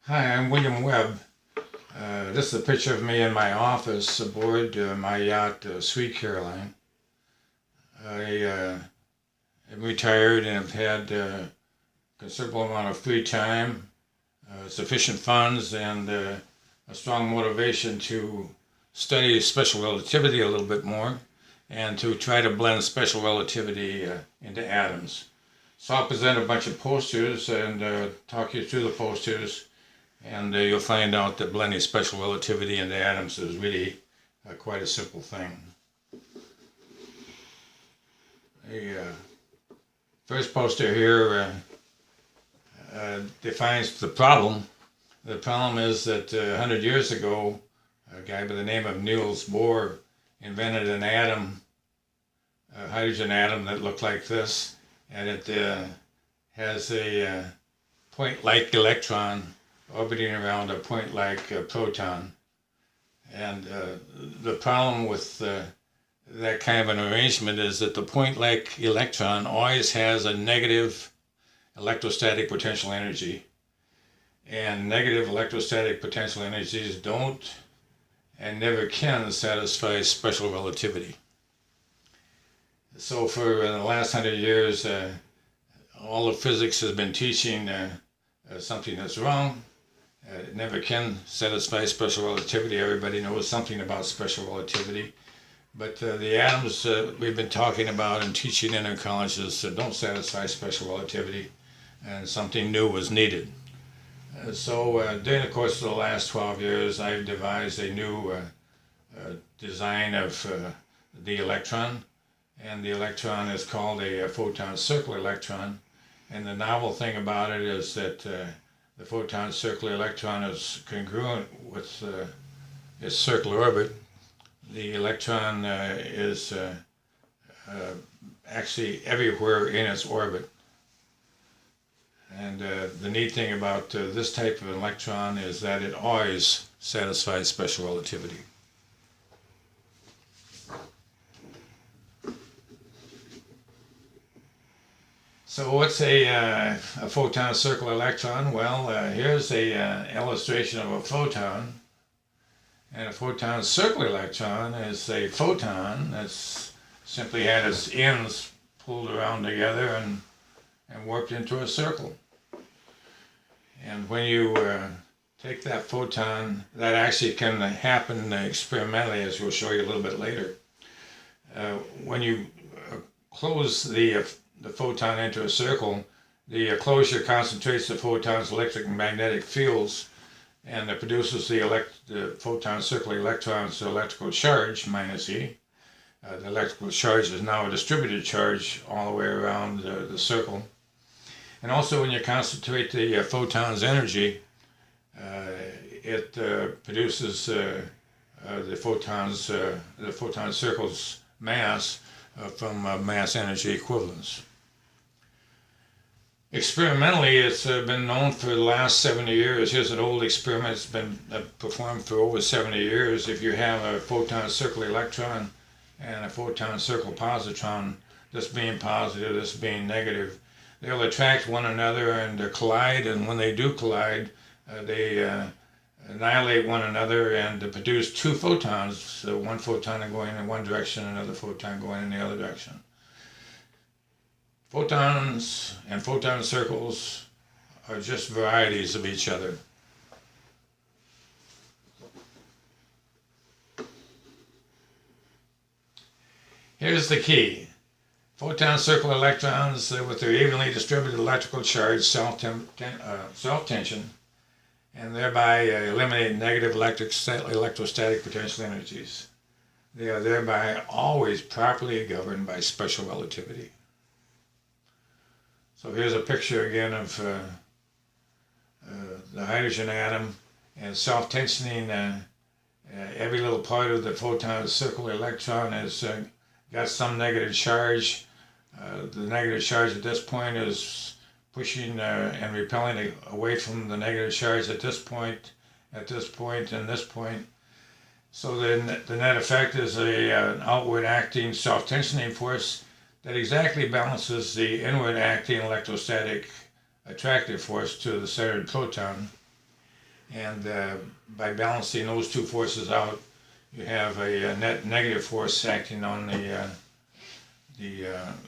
Hi, I'm William Webb. This is a picture of me in my office aboard my yacht, Sweet Caroline. I am retired and have had a considerable amount of free time, sufficient funds, and a strong motivation to study special relativity a little bit more and to try to blend special relativity into atoms. So I'll present a bunch of posters and talk you through the posters. And you'll find out that blending special relativity into atoms is really quite a simple thing. The first poster here defines the problem. The problem is that 100 years ago, a guy by the name of Niels Bohr invented an atom, a hydrogen atom that looked like this, and it has a point-like electron orbiting around a point-like proton. And the problem with that kind of an arrangement is that the point-like electron always has a negative electrostatic potential energy. And negative electrostatic potential energies don't and never can satisfy special relativity. So for the last 100 years, all of physics has been teaching something that's wrong. It never can satisfy special relativity. Everybody knows something about special relativity. But the atoms we've been talking about and teaching in our colleges don't satisfy special relativity, and something new was needed. So during the course of the last 12 years, I've devised a new design of the electron, and the electron is called a Photon-Circle Electron. And the novel thing about it is that the Photon-Circle Electron is congruent with its circular orbit. The electron is actually everywhere in its orbit. And the neat thing about this type of electron is that it always satisfies special relativity. So what's a photon-circle electron? Well, here's a illustration of a photon. And a photon-circle electron is a photon that's simply had its ends pulled around together and warped into a circle. And when you take that photon, that actually can happen experimentally, as we'll show you a little bit later. When you close the photon into a circle, the closure concentrates the photon's electric and magnetic fields, and it produces the photon-circle electron's electrical charge, minus E. The electrical charge is now a distributed charge all the way around the circle. And also when you concentrate the photon's energy, it produces the photon-circle's mass from mass energy equivalence. Experimentally, it's been known for the last 70 years. Here's an old experiment that's been performed for over 70 years. If you have a photon-circle electron and a photon-circle positron, this being positive, this being negative, they'll attract one another and collide, and when they do collide, they annihilate one another and produce two photons, so one photon going in one direction, another photon going in the other direction. Photons and photon circles are just varieties of each other. Here's the key. Photon-circle electrons with their evenly distributed electrical charge self-tension and thereby eliminate negative electrostatic potential energies. They are thereby always properly governed by special relativity. So here's a picture again of the hydrogen atom, and self-tensioning every little part of the photon-circle electron has got some negative charge. The negative charge at this point is pushing and repelling away from the negative charge at this point, and this point. So then the net effect is an outward acting self-tensioning force that exactly balances the inward acting electrostatic attractive force to the centered proton. And by balancing those two forces out, you have a net negative force acting on the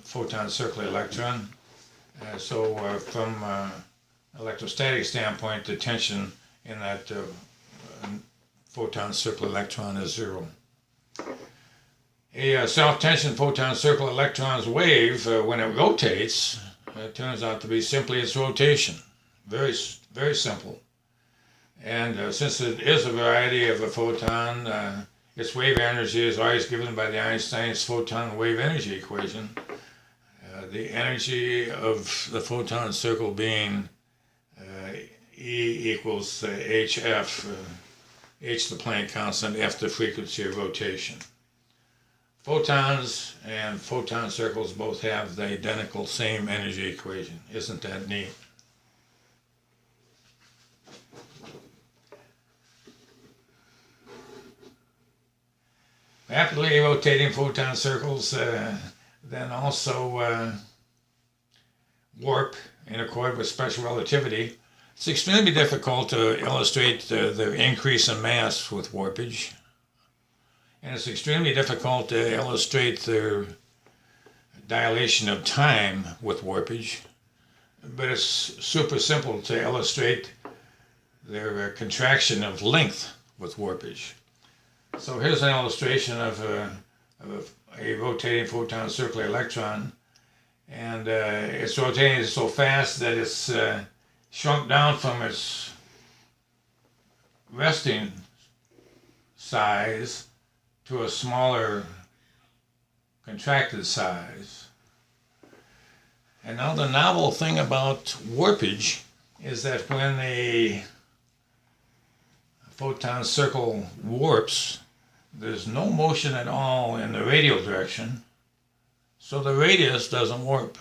photon-circle electron. So from electrostatic standpoint, the tension in that photon-circle electron is zero. A self-tension photon-circle electron's wave, when it rotates, turns out to be simply its rotation. Very, very simple. And since it is a variety of a photon, its wave energy is always given by the Einstein's photon wave energy equation. The energy of the photon circle being E equals hf, h the Planck constant, f the frequency of rotation. Photons and photon circles both have the identical same energy equation. Isn't that neat? Rapidly rotating photon circles then also warp in accord with special relativity. It's extremely difficult to illustrate the increase in mass with warpage. And it's extremely difficult to illustrate the dilation of time with warpage. But it's super simple to illustrate their contraction of length with warpage. So here's an illustration of a rotating photon-circle electron. And it's rotating so fast that it's shrunk down from its resting size to a smaller contracted size. And now the novel thing about warpage is that when a photon circle warps, there's no motion at all in the radial direction, so the radius doesn't warp.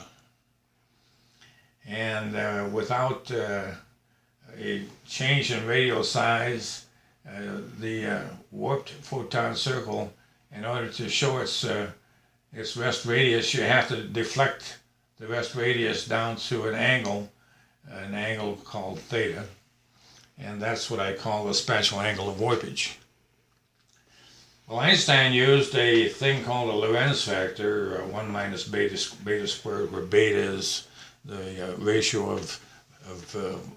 And without a change in radial size, the warped photon circle, in order to show its rest radius, you have to deflect the rest radius down to an angle called theta, and that's what I call the special angle of warpage. Well, Einstein used a thing called a Lorentz factor, 1 minus beta squared, where beta is the ratio of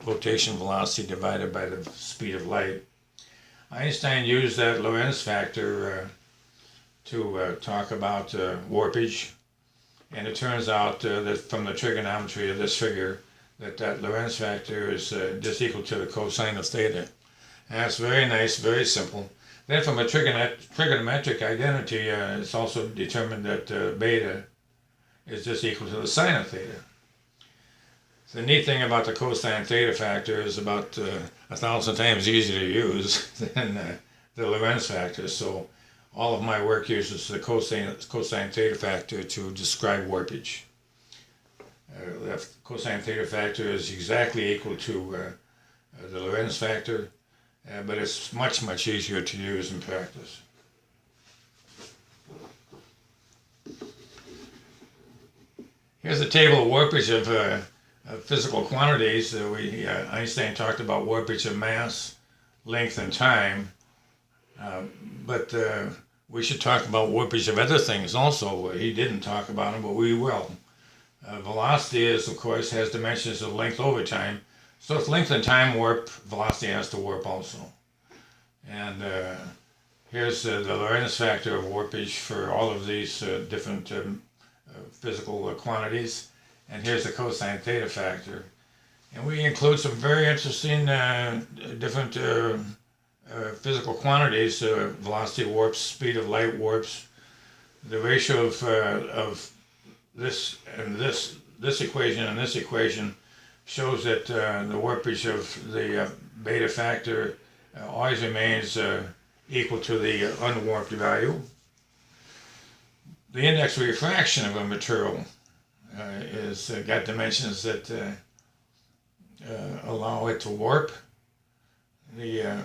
rotation velocity divided by the speed of light. Einstein used that Lorentz factor to talk about warpage, and it turns out that from the trigonometry of this figure that Lorentz factor is just equal to the cosine of theta. And that's very nice, very simple. Then from a trigonometric identity, it's also determined that beta is just equal to the sine of theta. The neat thing about the cosine theta factor is about 1,000 times easier to use than the Lorentz factor. So all of my work uses the cosine theta factor to describe warpage. The cosine theta factor is exactly equal to the Lorentz factor, but it's much, much easier to use in practice. Here's a table of warpage of physical quantities. Einstein talked about warpage of mass, length, and time, but we should talk about warpage of other things also. He didn't talk about them, but we will. Velocity is, of course, has dimensions of length over time. So if length and time warp, velocity has to warp also. And here's the Lorentz factor of warpage for all of these different physical quantities. And here's the cosine theta factor. And we include some very interesting different physical quantities. Velocity warps, speed of light warps. The ratio of this and this equation and this equation shows that the warpage of the beta factor always remains equal to the unwarped value. The index of refraction of a material is got dimensions that allow it to warp. The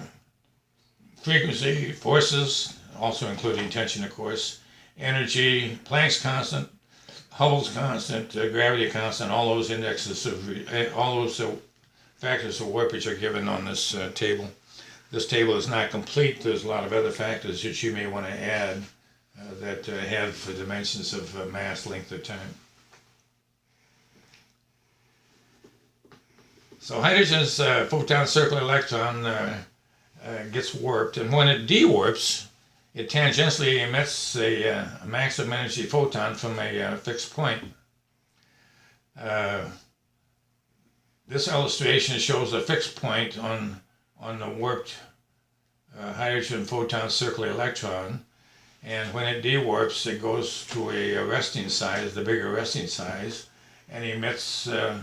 frequency, forces, also including tension, of course, energy, Planck's constant, Hubble's constant, gravity constant, all those indexes of all those factors of warpage are given on this table. This table is not complete. There's a lot of other factors that you may want to add that have the dimensions of mass, length, or time. So hydrogen's photon-circle electron gets warped, and when it dewarps, it tangentially emits a maximum energy photon from a fixed point. This illustration shows a fixed point on the warped hydrogen photon-circle electron, and when it dewarps, it goes to a resting size, the bigger resting size, and emits a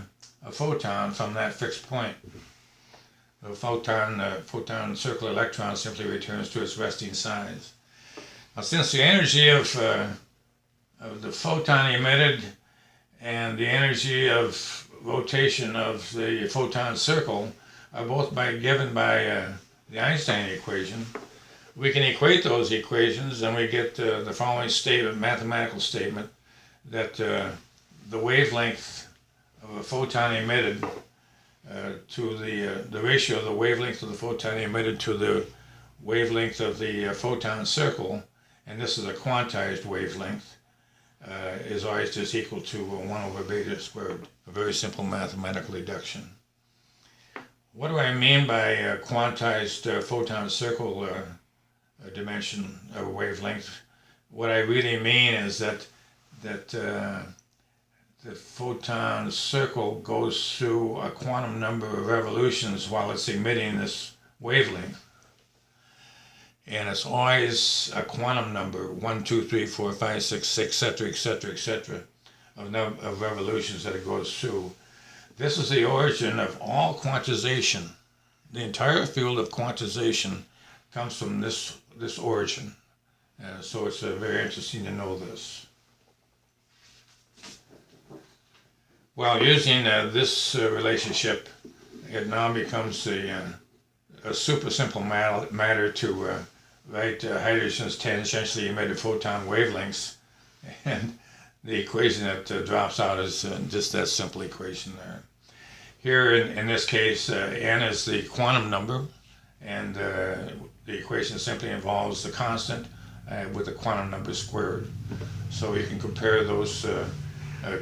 photon from that fixed point. The photon-circle electron simply returns to its resting size. Now, since the energy of the photon emitted and the energy of rotation of the photon circle are both given by the Einstein equation, we can equate those equations and we get the following statement, mathematical statement, that the wavelength of a photon emitted to the ratio of the wavelength of the photon emitted to the wavelength of the photon circle, and this is a quantized wavelength, is always just equal to 1 over beta squared, a very simple mathematical deduction. What do I mean by quantized photon circle dimension or wavelength? What I really mean is that the photon circle goes through a quantum number of revolutions while it's emitting this wavelength. And it's always a quantum number, 1, 2, 3, 4, 5, 6, etc., etc., etc., of revolutions that it goes through. This is the origin of all quantization. The entire field of quantization comes from this origin. So it's very interesting to know this. Well, using this relationship, it now becomes a super simple matter to write hydrogen's tangentially emitted photon wavelengths, and the equation that drops out is just that simple equation there. Here in this case, n is the quantum number, and the equation simply involves the constant with the quantum number squared. So you can compare those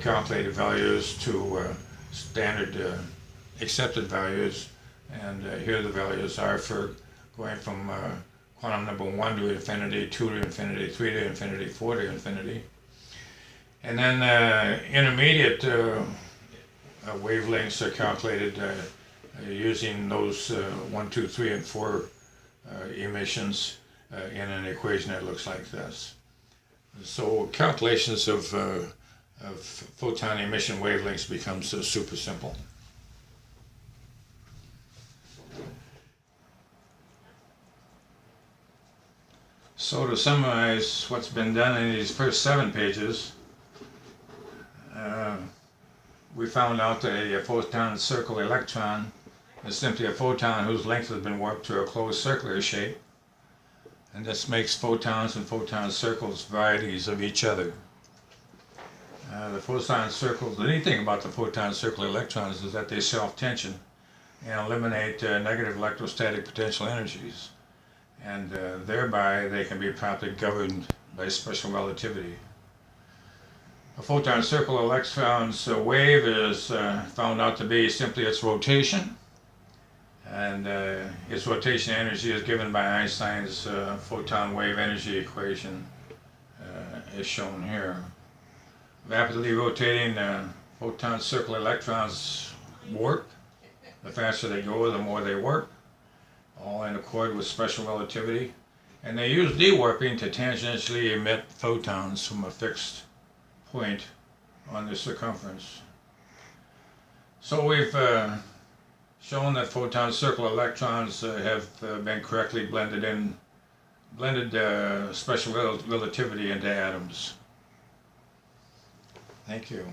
calculated values to standard accepted values, and here the values are for going from quantum number 1 to infinity, 2 to infinity, 3 to infinity, 4 to infinity. And then intermediate wavelengths are calculated using those 1, 2, 3, and 4 emissions in an equation that looks like this. So calculations of photon emission wavelengths becomes super simple. So to summarize what's been done in these first 7 pages, we found out that a photon-circle electron is simply a photon whose length has been warped to a closed circular shape, and this makes photons and photon circles varieties of each other. The photon circles, the neat thing about the photon-circle electrons is that they self-tension and eliminate negative electrostatic potential energies, and thereby they can be properly governed by special relativity. A photon-circle electron's wave is found out to be simply its rotation, and its rotation energy is given by Einstein's photon wave energy equation, as shown here. Rapidly rotating photon-circle electrons warp. The faster they go, the more they warp, all in accord with special relativity. And they use dewarping to tangentially emit photons from a fixed point on the circumference. So we've shown that photon-circle electrons have been correctly blended special relativity into atoms. Thank you.